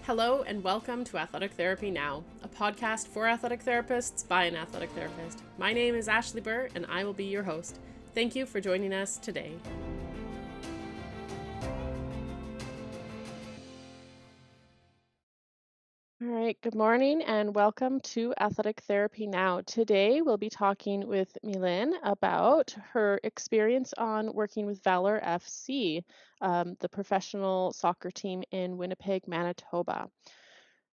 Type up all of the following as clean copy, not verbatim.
Hello and welcome to Athletic Therapy Now, a podcast for athletic therapists by an athletic therapist. My name is Ashley Burr and I will be your host. Thank you for joining us today. All right, good morning and welcome to Athletic Therapy Now. Today we'll be talking with Mylène about her experience on working with Valor FC, the professional soccer team in Winnipeg, Manitoba.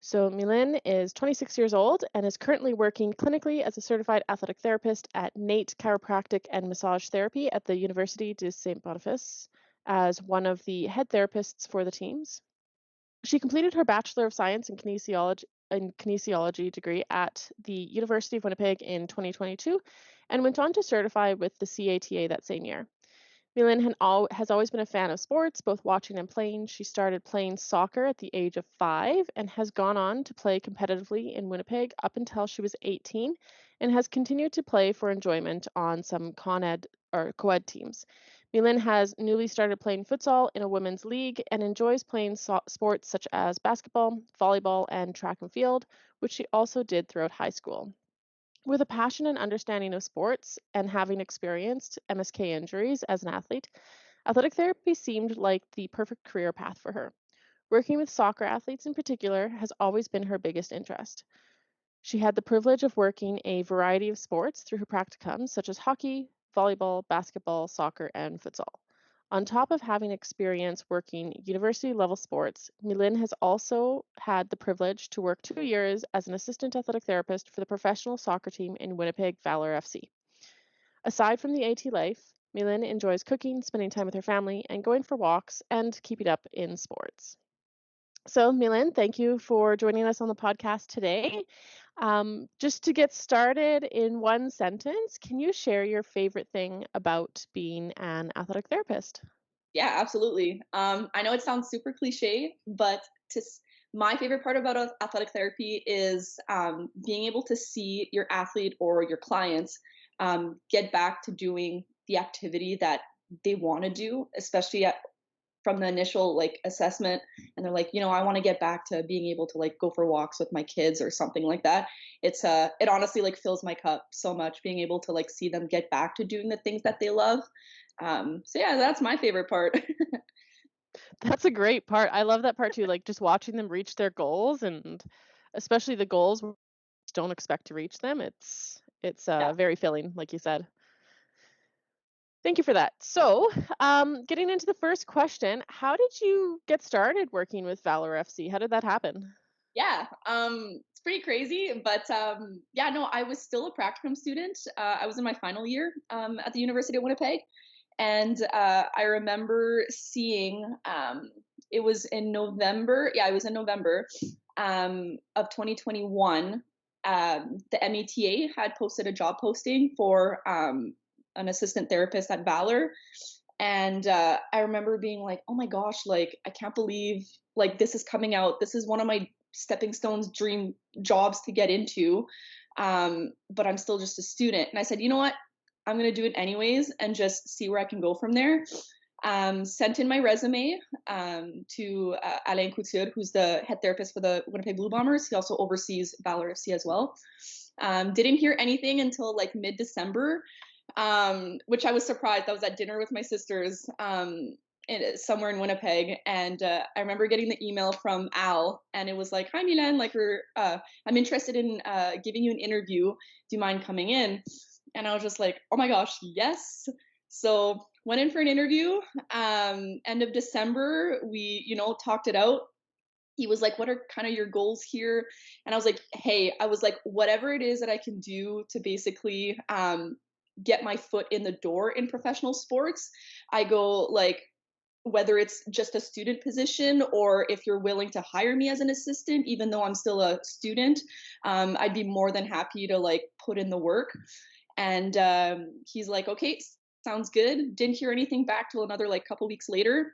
So Mylène is 26 years old and is currently working clinically as a certified athletic therapist at NATE Chiropractic and Massage Therapy at the Université de Saint-Boniface as one of the head therapists for the teams. She completed her Bachelor of Science in Kinesiology degree at the University of Winnipeg in 2022 and went on to certify with the CATA that same year. Mylène has always been a fan of sports, both watching and playing. She started playing soccer at the age of 5 and has gone on to play competitively in Winnipeg up until she was 18 and has continued to play for enjoyment on some co-ed teams. Mylène has newly started playing futsal in a women's league and enjoys playing sports such as basketball, volleyball, and track and field, which she also did throughout high school. With a passion and understanding of sports and having experienced MSK injuries as an athlete, athletic therapy seemed like the perfect career path for her. Working with soccer athletes in particular has always been her biggest interest. She had the privilege of working a variety of sports through her practicums, such as hockey, volleyball, basketball, soccer, and futsal. On top of having experience working university level sports, Mylène has also had the privilege to work 2 years as an assistant athletic therapist for the professional soccer team in Winnipeg, Valor FC. Aside from the AT life, Mylène enjoys cooking, spending time with her family, and going for walks and keeping up in sports. So, Mylène, thank you for joining us on the podcast today. Just to get started in one sentence, can you share your favorite thing about being an athletic therapist? Yeah, absolutely. I know it sounds super cliche, but my favorite part about athletic therapy is being able to see your athlete or your clients get back to doing the activity that they want to do, especially from the initial assessment. And they're like, I want to get back to being able to go for walks with my kids or something like that. It honestly fills my cup so much, being able to see them get back to doing the things that they love. So yeah, that's my favorite part. That's a great part. I love that part too, like just watching them reach their goals and especially the goals where you don't expect to reach them. It's Yeah. very filling, like you said. Thank you for that. So, getting into the first question, how did you get started working with Valor FC? How did that happen? Yeah, it's pretty crazy, but yeah, no, I was still a practicum student. I was in my final year at the University of Winnipeg, and I remember seeing it was in November. Yeah, it was in November of 2021. The META had posted a job posting for an assistant therapist at Valor, and I remember being like, oh my gosh, I can't believe this is coming out. This is one of my stepping stones, dream jobs to get into, but I'm still just a student. And I said, you know what, I'm going to do it anyways and just see where I can go from there. Sent in my resume to Alain Couture, who's the head therapist for the Winnipeg Blue Bombers. He also oversees Valor FC as well. Didn't hear anything until mid-December, which I was surprised. I was at dinner with my sisters somewhere in Winnipeg, and I remember getting the email from Al, and it was like, "Hi, Mylène, I'm interested in giving you an interview. Do you mind coming in?" And I was just like, "Oh my gosh, yes!" So went in for an interview. End of December, we talked it out. He was like, "What are kind of your goals here?" And I was like, "Hey," I was like, "Whatever it is that I can do to basically get my foot in the door in professional sports." I go whether it's just a student position or if you're willing to hire me as an assistant, even though I'm still a student, I'd be more than happy to put in the work. And he's like, "Okay, sounds good." Didn't hear anything back till another couple weeks later.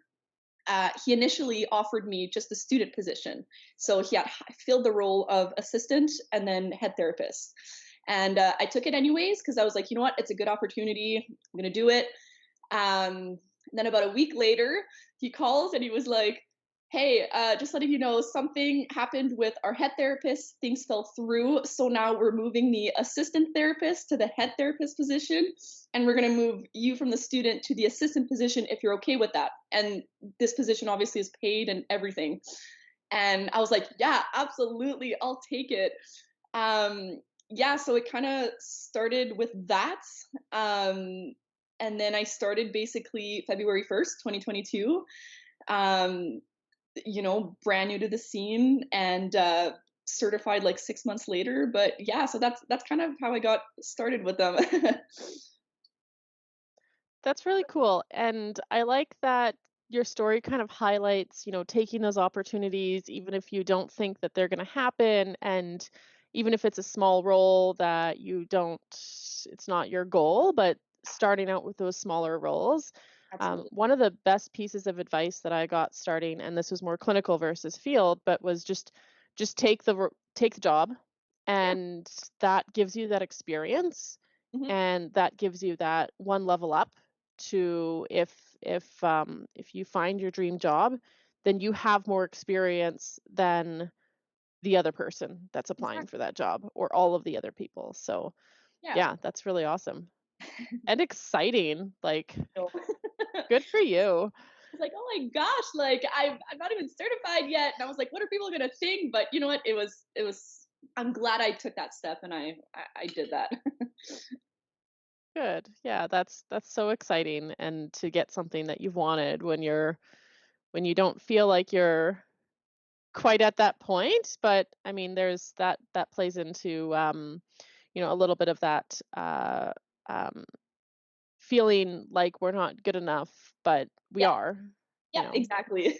He initially offered me just a student position. So he had filled the role of assistant and then head therapist. And I took it anyways because I was like, you know what, it's a good opportunity. I'm going to do it. Then about a week later, he calls and he was like, hey, just letting you know something happened with our head therapist. Things fell through. So now we're moving the assistant therapist to the head therapist position. And we're going to move you from the student to the assistant position if you're okay with that. And this position obviously is paid and everything. And I was like, yeah, absolutely. I'll take it. Yeah, so it kind of started with that. Um, and then I started basically February 1st, 2022. Um, brand new to the scene and certified like 6 months later. But yeah, so that's kind of how I got started with them. That's really cool. And I like that your story kind of highlights, taking those opportunities, even if you don't think that they're going to happen. And even if it's a small role that it's not your goal, but starting out with those smaller roles. Absolutely. One of the best pieces of advice that I got starting, and this was more clinical versus field, but was just take the job, Yeah. and that gives you that experience, Hmm. and that gives you that one level up to if you find your dream job, then you have more experience than the other person that's applying Exactly. for that job or all of the other people. So, Yeah. yeah, that's really awesome and exciting. Like, So good for you. I was like, oh my gosh, like I'm not even certified yet. And I was like, what are people gonna think? But you know what? It was I'm glad I took that step and I did that. Good. Yeah, that's so exciting, and to get something that you've wanted when you don't feel like you're quite at that point, but I mean, there's that plays into a little bit of that um feeling like we're not good enough, but we Yeah, are, you yeah, know. exactly.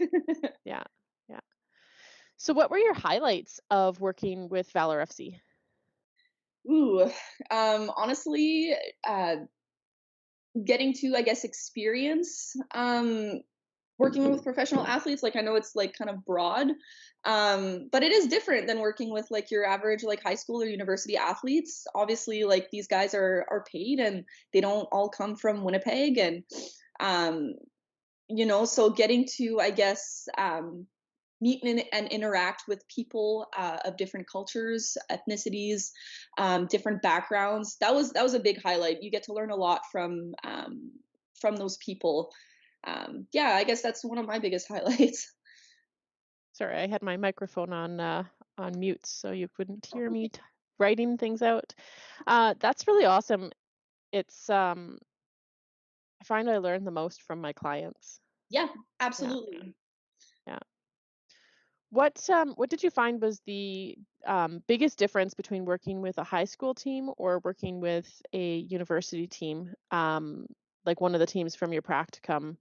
Yeah. Yeah. So what were your highlights of working with Valor FC? Ooh, honestly, getting to, I guess, experience working with professional athletes. Like I know it's like kind of broad, but it is different than working with like your average like high school or university athletes. Obviously, like these guys are paid and they don't all come from Winnipeg, and um, so getting to, I guess, meet and interact with people of different cultures, ethnicities, different backgrounds. That was a big highlight. You get to learn a lot from those people. Yeah, I guess that's one of my biggest highlights. Sorry, I had my microphone on mute so you couldn't hear me writing things out. That's really awesome. It's I find I learn the most from my clients. Yeah, Yeah. absolutely. Yeah. What did you find was the biggest difference between working with a high school team or working with a university team, like one of the teams from your practicum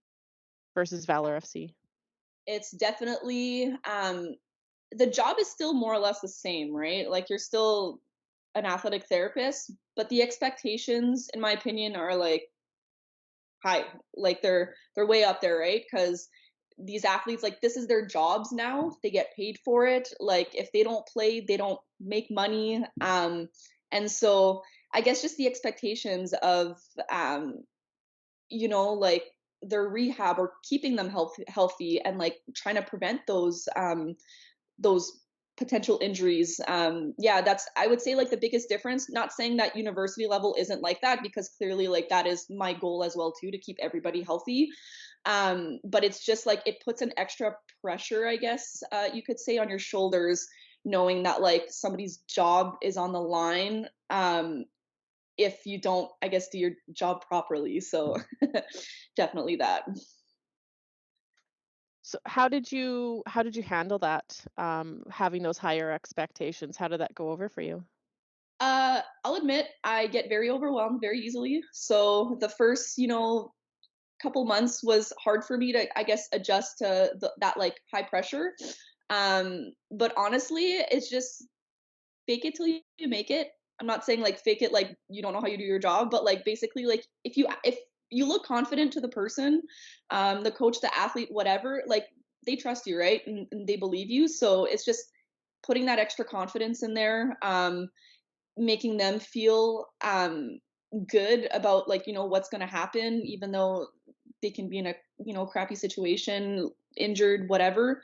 versus Valor FC? It's definitely the job is still more or less the same, right? Like you're still an athletic therapist, but the expectations, in my opinion, are like high. Like they're way up there, right? Because these athletes, like this is their jobs now. They get paid for it. Like if they don't play, they don't make money. And so I guess just the expectations of like their rehab or keeping them healthy and like trying to prevent those potential injuries. Yeah, that's, I would say, like the biggest difference. Not saying that university level isn't like that, because clearly like that is my goal as well too, to keep everybody healthy. But it's just like it puts an extra pressure, I guess, you could say, on your shoulders, knowing that like somebody's job is on the line, if you don't, I guess, do your job properly. So definitely that. So how did you handle that? Having those higher expectations, how did that go over for you? I'll admit I get very overwhelmed very easily. So the first, couple months was hard for me to, I guess, adjust to that like high pressure. But honestly, it's just fake it till you make it. I'm not saying like fake it like you don't know how you do your job, but like basically like if you look confident to the person, the coach, the athlete, whatever, like they trust you, right? And they believe you. So it's just putting that extra confidence in there, making them feel good about like what's going to happen, even though they can be in a crappy situation. injured, whatever.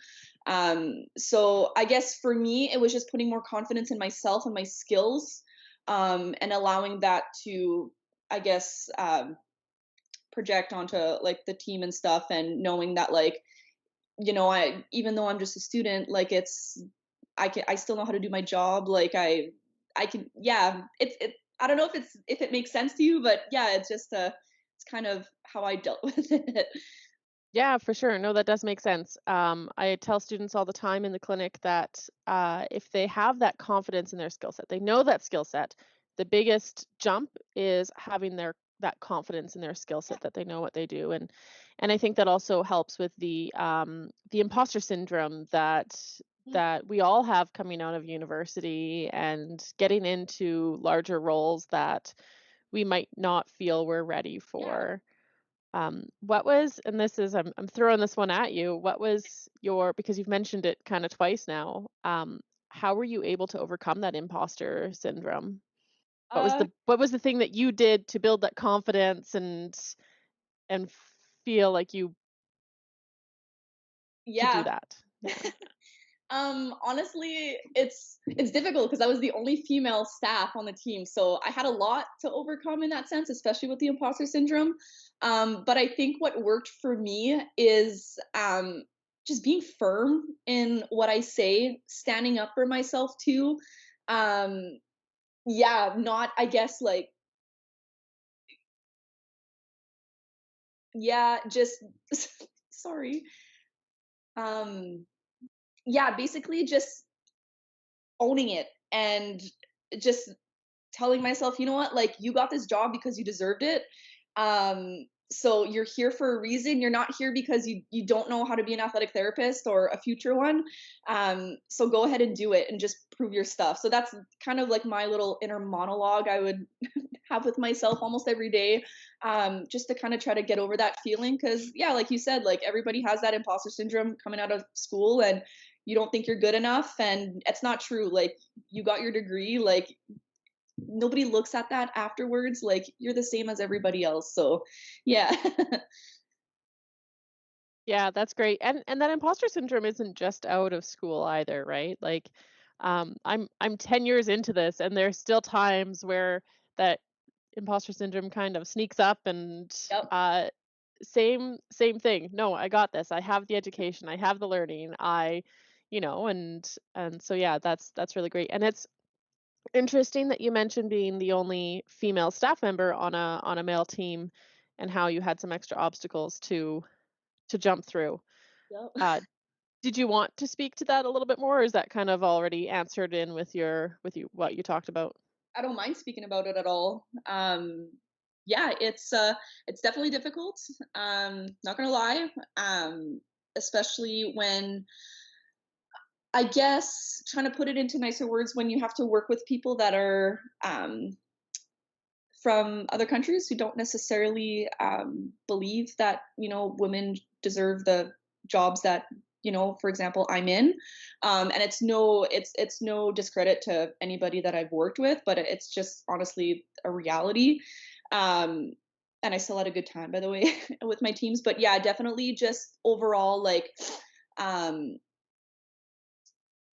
So I guess for me, it was just putting more confidence in myself and my skills, and allowing that to, I guess, project onto like the team and stuff, and knowing that like, I, even though I'm just a student, like I still know how to do my job. Like I can, yeah, I don't know if it makes sense to you, but yeah, it's just it's kind of how I dealt with it. Yeah, for sure. No, that does make sense. I tell students all the time in the clinic that if they have that confidence in their skill set, they know that skill set. The biggest jump is having that confidence in their skill set that they know what they do, and I think that also helps with the imposter syndrome that we all have coming out of university and getting into larger roles that we might not feel we're ready Yeah. for. What was, and this is, I'm throwing this one at you. What was your, because you've mentioned it kind of twice now. How were you able to overcome that imposter syndrome? Uh, What was the thing that you did to build that confidence and feel like you could do yeah. that? Yeah. Honestly, it's difficult because I was the only female staff on the team, so I had a lot to overcome in that sense, especially with the imposter syndrome. But I think what worked for me is just being firm in what I say, standing up for myself too. Um, yeah, not, I guess, like, yeah, just sorry. Um, yeah, basically just owning it and just telling myself, you know what, like you got this job because you deserved it. So you're here for a reason. You're not here because you don't know how to be an athletic therapist or a future one. So go ahead and do it and just prove your stuff. So that's kind of like my little inner monologue I would have with myself almost every day, just to kind of try to get over that feeling. Because yeah, like you said, like everybody has that imposter syndrome coming out of school, and you don't think you're good enough, and it's not true. Like you got your degree, like nobody looks at that afterwards, like you're the same as everybody else. So yeah. Yeah, that's great. And that imposter syndrome isn't just out of school either, right? Like I'm 10 years into this and there's still times where that imposter syndrome kind of sneaks up and Yep. same thing. No, I got this. I have the education, I have the learning. And so yeah, that's really great. And it's interesting that you mentioned being the only female staff member on a male team and how you had some extra obstacles to jump through. Yep. Uh, did you want to speak to that a little bit more, or is that kind of already answered in with what you talked about? I don't mind speaking about it at all. Yeah, it's definitely difficult. Not gonna lie. Especially when, I guess, trying to put it into nicer words, when you have to work with people that are from other countries who don't necessarily believe that women deserve the jobs that, for example, I'm in. And it's no discredit to anybody that I've worked with, but it's just honestly a reality. um, and I still had a good time, by the way, with my teams. But yeah, definitely just overall, like, um,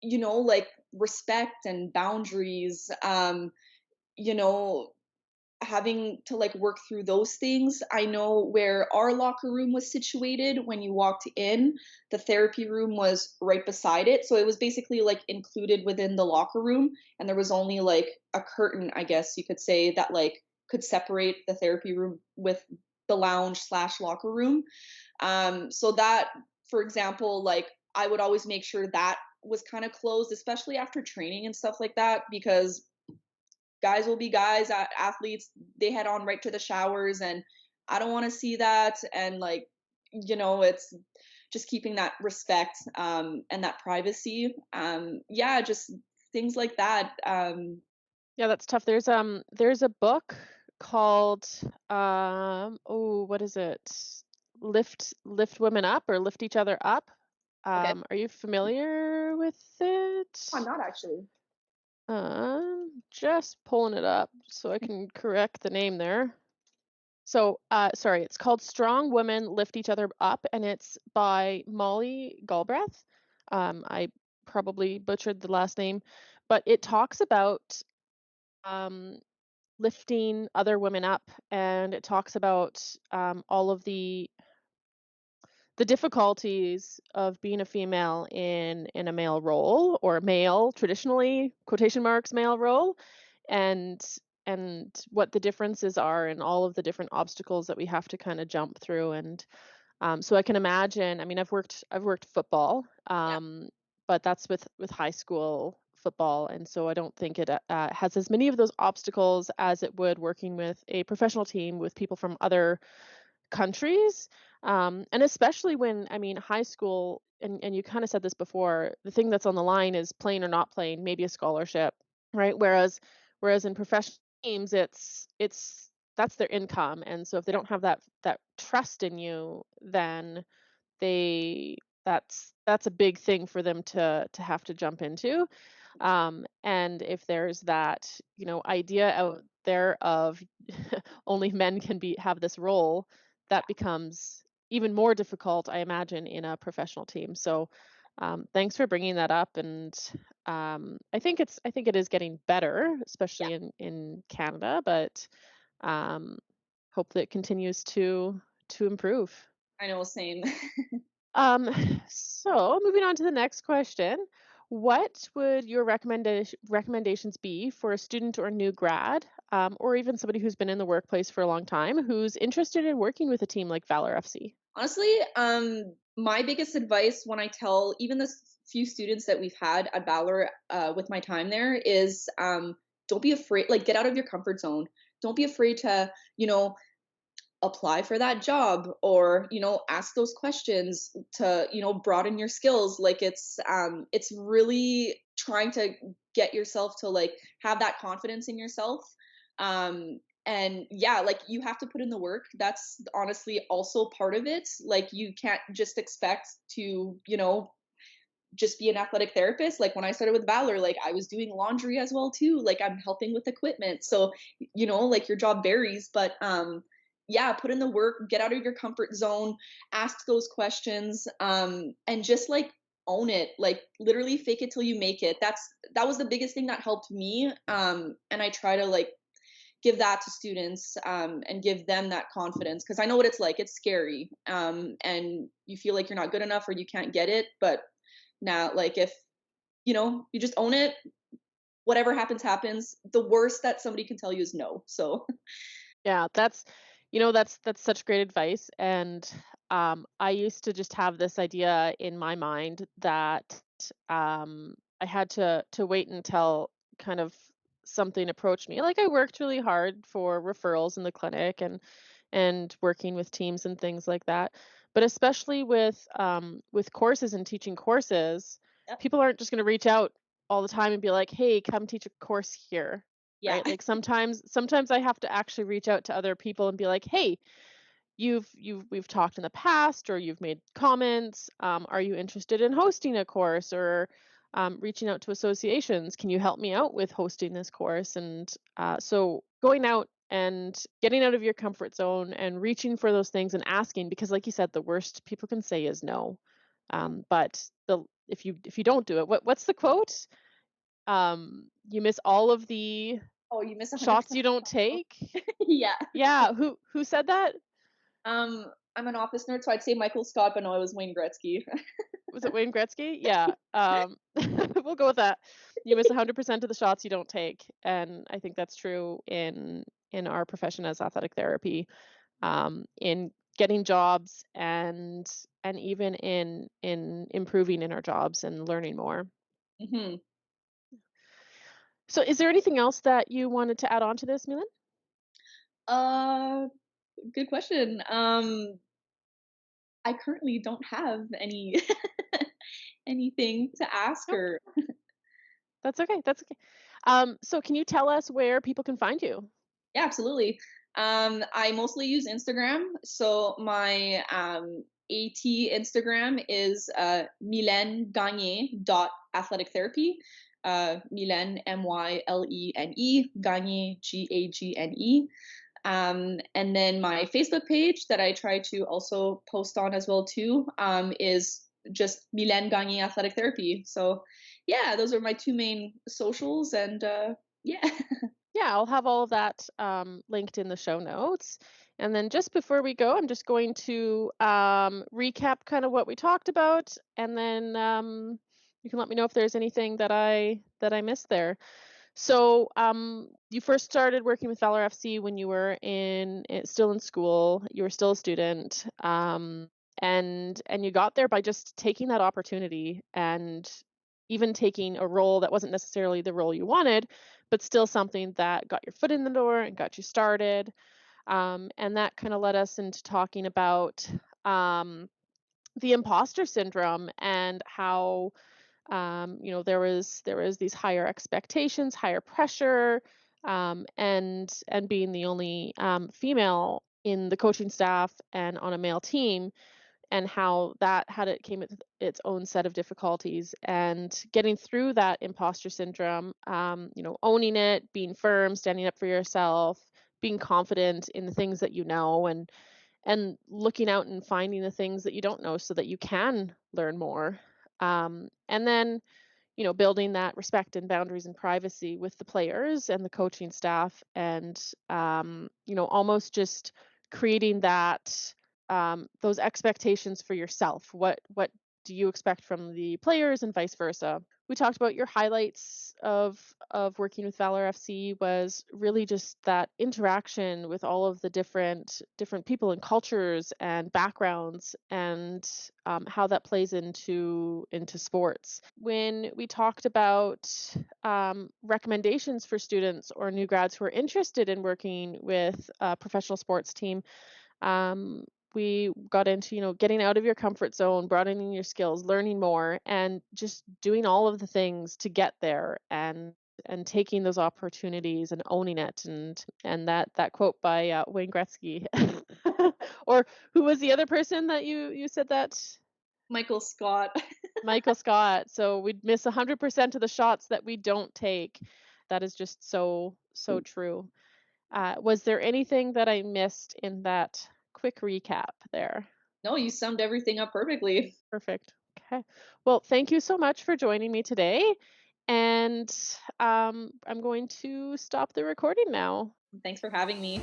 like respect and boundaries, you know having to like work through those things. I know where our locker room was situated. When you walked in, the therapy room was right beside it. So it was basically like included within the locker room. And there was only like a curtain, I guess you could say, that like could separate the therapy room with the lounge slash locker room. So that, for example, like I would always make sure that was kind of closed, especially after training and stuff like that, because guys will be guys, athletes, they head on right to the showers, and I don't want to see that. And like, it's just keeping that respect, and that privacy. Yeah, just things like that. Yeah, that's tough. There's a book called oh, what is it? Lift Women Up or Lift Each Other Up. Okay. Are you familiar with I'm it? not actually. Just pulling it up so I can correct the name there. Sorry, it's called Strong Women Lift Each Other Up, and it's by Molly Galbraith. I probably butchered the last name, but it talks about um, lifting other women up, and it talks about all of the difficulties of being a female in a male role, or a male traditionally quotation marks male role, and what the differences are, and all of the different obstacles that we have to kind of jump through. And so I can imagine. I mean, I've worked football, Yeah. but that's with high school football, and so I don't think it has as many of those obstacles as it would working with a professional team with people from other countries. And especially when, I mean, high school, and you kind of said this before, the thing that's on the line is playing or not playing, maybe a scholarship, right? Whereas in professional teams, it's that's their income, and so if they don't have that trust in you, then they that's a big thing for them to have to jump into. And if there's that, idea out there of only men can be have this role, that becomes even more difficult, I imagine, in a professional team. So thanks for bringing that up. And I think it is getting better, Yeah. especially in Canada, but um, hope that it continues to improve. I know, same. Um, so moving on to the next question. What would your recommendations be for a student or new grad, or even somebody who's been in the workplace for a long time who's interested in working with a team like Valor FC? Honestly, my biggest advice when I tell even the few students that we've had at Valor with my time there is don't be afraid, like get out of your comfort zone. Don't be afraid to, apply for that job, or ask those questions to broaden your skills. Like it's really trying to get yourself to like have that confidence in yourself. And yeah, like you have to put in the work. That's honestly also part of it. Like you can't just expect to just be an athletic therapist. Like when I started with Valor, like I was doing laundry as well too. Like I'm helping with equipment. So, like your job varies, but yeah, put in the work, get out of your comfort zone, ask those questions, and just like own it. Like literally fake it till you make it. That was the biggest thing that helped me. And I try to like give that to students, and give them that confidence, because I know what it's like. It's scary, and you feel like you're not good enough or you can't get it. But now, like if you just own it, whatever happens, happens. The worst that somebody can tell you is no. So Yeah, that's such great advice. And I used to just have this idea in my mind that I had to wait until kind of something approached me. Like I worked really hard for referrals in the clinic, and working with teams and things like that. But especially with courses and teaching courses, yep. people aren't just going to reach out all the time and be like, "Hey, come teach a course here." Yeah. Right? Like sometimes I have to actually reach out to other people and be like, "Hey, we've talked in the past, or you've made comments. Are you interested in hosting a course, or reaching out to associations? Can you help me out with hosting this course?" And so going out and getting out of your comfort zone and reaching for those things and asking, because like you said, the worst people can say is no. But the if you don't do it, what's the quote? You miss all of the Oh, you miss shots 100% you of don't the time. take. Yeah. Yeah, who said that? I'm an office nerd, so I'd say Michael Scott, but no, it was Wayne Gretzky. Was it Wayne Gretzky? Yeah. We'll go with that. You miss 100% of the shots you don't take, and I think that's true in our profession as athletic therapy, in getting jobs, and even in improving in our jobs and learning more. hmm So, is there anything else that you wanted to add on to this, Milan? Uh, good question. I currently don't have any anything to ask No, or. that's okay. That's okay. So, can you tell us where people can find you? Yeah, absolutely. I mostly use Instagram. So my AT Instagram is Mylène Gagné dot athletic therapy. Mylène, Mylene, Gagné, Gagne. And then my Facebook page that I try to also post on as well too, is just Mylène Gagné Athletic Therapy. So yeah, those are my two main socials, and yeah. Yeah, I'll have all of that linked in the show notes. And then just before we go, I'm just going to recap kind of what we talked about, and then you can let me know if there's anything that I missed there. So, you first started working with Valor FC when you were still in school. You were still a student, and you got there by just taking that opportunity and even taking a role that wasn't necessarily the role you wanted, but still something that got your foot in the door and got you started. And that kind of led us into talking about um, the imposter syndrome and how there was these higher expectations, higher pressure, and being the only female in the coaching staff and on a male team, and how that had it came with its own set of difficulties, and getting through that imposter syndrome, owning it, being firm, standing up for yourself, being confident in the things that you know, and looking out and finding the things that you don't know so that you can learn more. And then building that respect and boundaries and privacy with the players and the coaching staff, and almost just creating that those expectations for yourself. What do you expect from the players and vice versa? We talked about your highlights of working with Valor FC was really just that interaction with all of the different people and cultures and backgrounds, and how that plays into sports. When we talked about recommendations for students or new grads who are interested in working with a professional sports team, um, we got into getting out of your comfort zone, broadening your skills, learning more, and just doing all of the things to get there, and taking those opportunities and owning it. And that quote by Wayne Gretzky, or who was the other person that you said that? Michael Scott. Michael Scott. So we'd miss 100% of the shots that we don't take. That is just so true. Was there anything that I missed in that quick recap there? No, you summed everything up perfectly. Perfect. Okay. Well, thank you so much for joining me today. And I'm going to stop the recording now. Thanks for having me.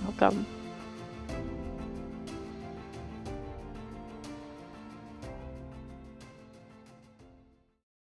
Welcome.